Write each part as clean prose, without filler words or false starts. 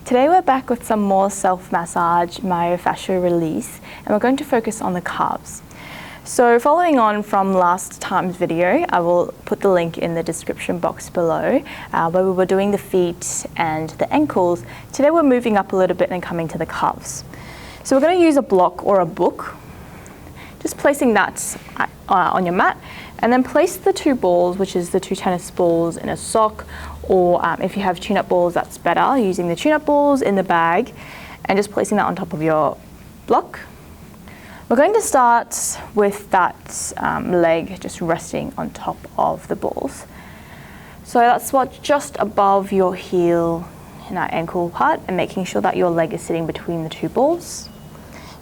Today we're back with some more self-massage myofascial release, and we're going to focus on the calves. So following on from last time's video, I will put the link in the description box below where we were doing the feet and the ankles. Today we're moving up a little bit and coming to the calves. So we're going to use a block or a book, just placing that on your mat, and then place the two balls, which is the two tennis balls, in a sock, or if you have tune-up balls, that's better, using the tune-up balls in the bag and just placing that on top of your block. We're going to start with that leg just resting on top of the balls. So that's what, just above your heel in that ankle part, and making sure that your leg is sitting between the two balls.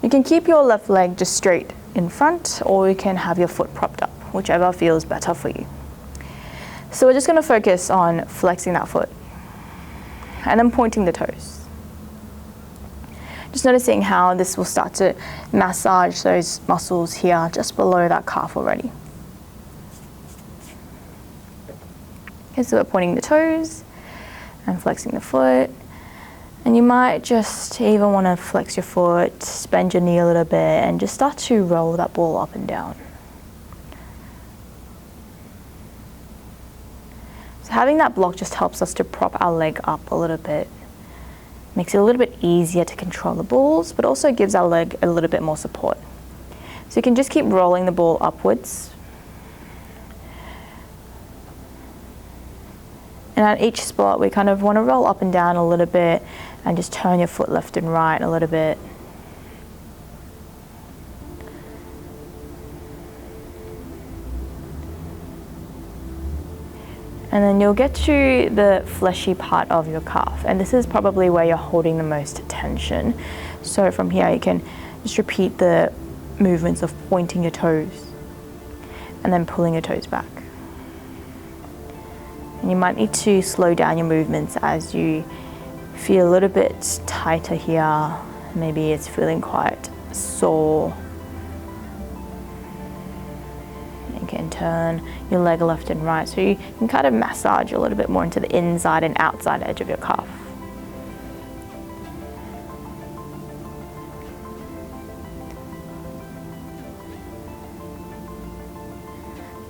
You can keep your left leg just straight in front, or you can have your foot propped up, whichever feels better for you. So we're just going to focus on flexing that foot and then pointing the toes. Just noticing how this will start to massage those muscles here just below that calf already. Okay, so we're pointing the toes and flexing the foot. And you might just even want to flex your foot, bend your knee a little bit, and just start to roll that ball up and down. So having that block just helps us to prop our leg up a little bit. Makes it a little bit easier to control the balls, but also gives our leg a little bit more support. So you can just keep rolling the ball upwards. And at each spot, we kind of want to roll up and down a little bit and just turn your foot left and right a little bit. And then you'll get to the fleshy part of your calf, and this is probably where you're holding the most tension. So from here you can just repeat the movements of pointing your toes and then pulling your toes back. And you might need to slow down your movements as you feel a little bit tighter here. Maybe it's feeling quite sore. You can turn your leg left and right, so you can kind of massage a little bit more into the inside and outside edge of your calf.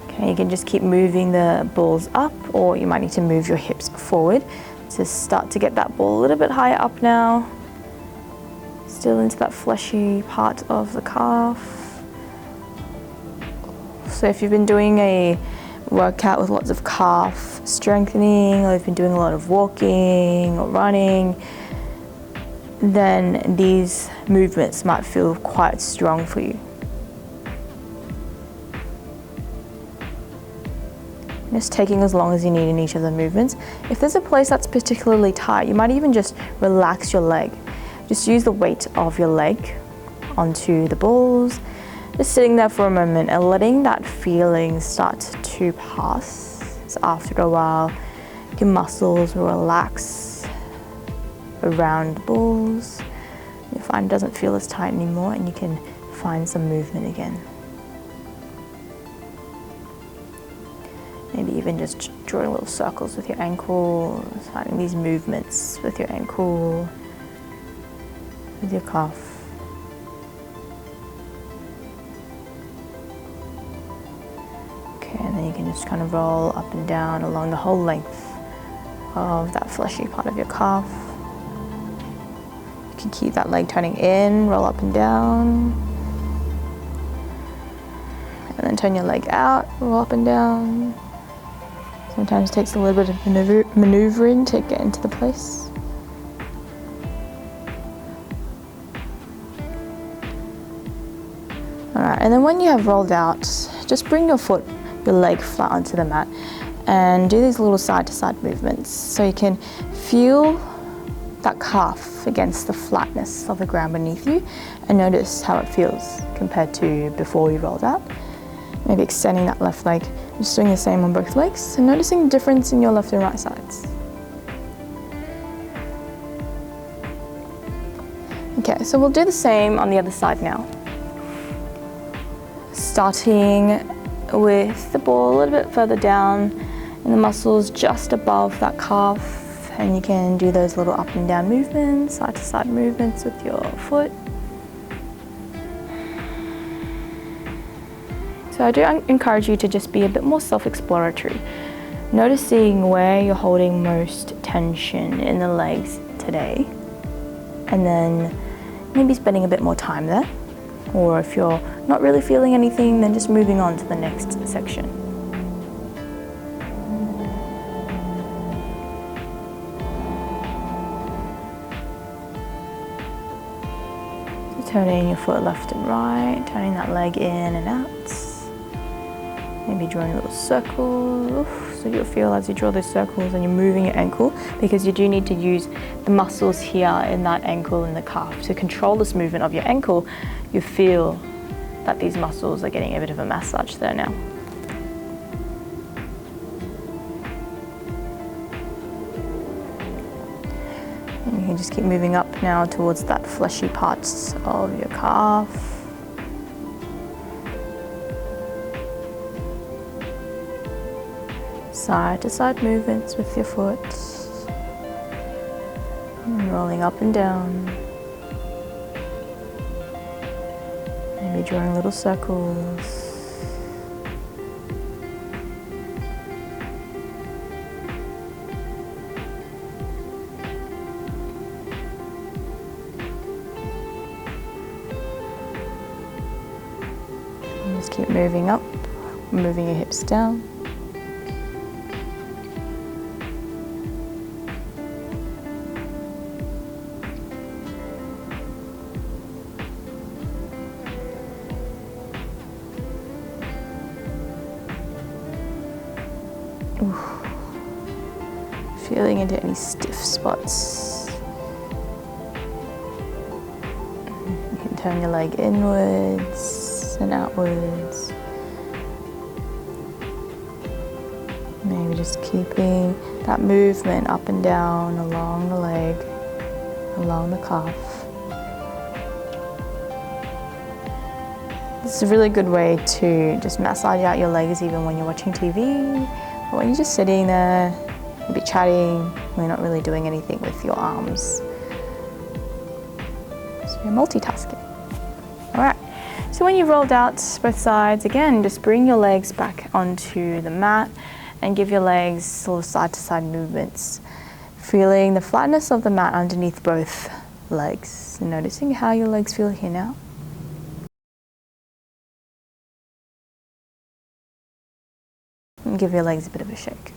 Okay, you can just keep moving the balls up, or you might need to move your hips forward to start to get that ball a little bit higher up now. Still into that fleshy part of the calf. So if you've been doing a workout with lots of calf strengthening, or you've been doing a lot of walking or running, then these movements might feel quite strong for you. Just taking as long as you need in each of the movements. If there's a place that's particularly tight, you might even just relax your leg. Just use the weight of your leg onto the balls. Just sitting there for a moment and letting that feeling start to pass. So after a while, your muscles will relax around the balls. You'll find it doesn't feel as tight anymore, and you can find some movement again. Maybe even just drawing little circles with your ankle, finding these movements with your ankle, with your calf. And then you can just kind of roll up and down along the whole length of that fleshy part of your calf. You can keep that leg turning in, roll up and down. And then turn your leg out, roll up and down. Sometimes it takes a little bit of maneuvering to get into the place. Alright, and then when you have rolled out, just bring your leg flat onto the mat and do these little side-to-side movements, so you can feel that calf against the flatness of the ground beneath you and notice how it feels compared to before you rolled out. Maybe extending that left leg, just doing the same on both legs and noticing the difference in your left and right sides. Okay, so we'll do the same on the other side now. Starting with the ball a little bit further down in the muscles just above that calf, And you can do those little up and down movements, side to side movements with your foot. So I do encourage you to just be a bit more self-exploratory, noticing where you're holding most tension in the legs today, and then maybe spending a bit more time there. Or if you're not really feeling anything, then just moving on to the next section. So turning your foot left and right, turning that leg in and out. Maybe drawing a little circle. So you'll feel as you draw those circles and you're moving your ankle, because you do need to use the muscles here in that ankle and the calf. To control this movement of your ankle, you feel that these muscles are getting a bit of a massage there now. And you can just keep moving up now towards that fleshy parts of your calf. Side to side movements with your foot. And rolling up and down. Maybe drawing little circles. And just keep moving up, moving your hips down. Feeling into any stiff spots. You can turn your leg inwards and outwards. Maybe just keeping that movement up and down along the leg, along the calf. This is a really good way to just massage out your legs even when you're watching TV, or when you're just sitting there, maybe chatting, when you're not really doing anything with your arms. So you're multitasking. All right, so when you've rolled out both sides, again, just bring your legs back onto the mat and give your legs little side-to-side movements, feeling the flatness of the mat underneath both legs, and noticing how your legs feel here now. And give your legs a bit of a shake.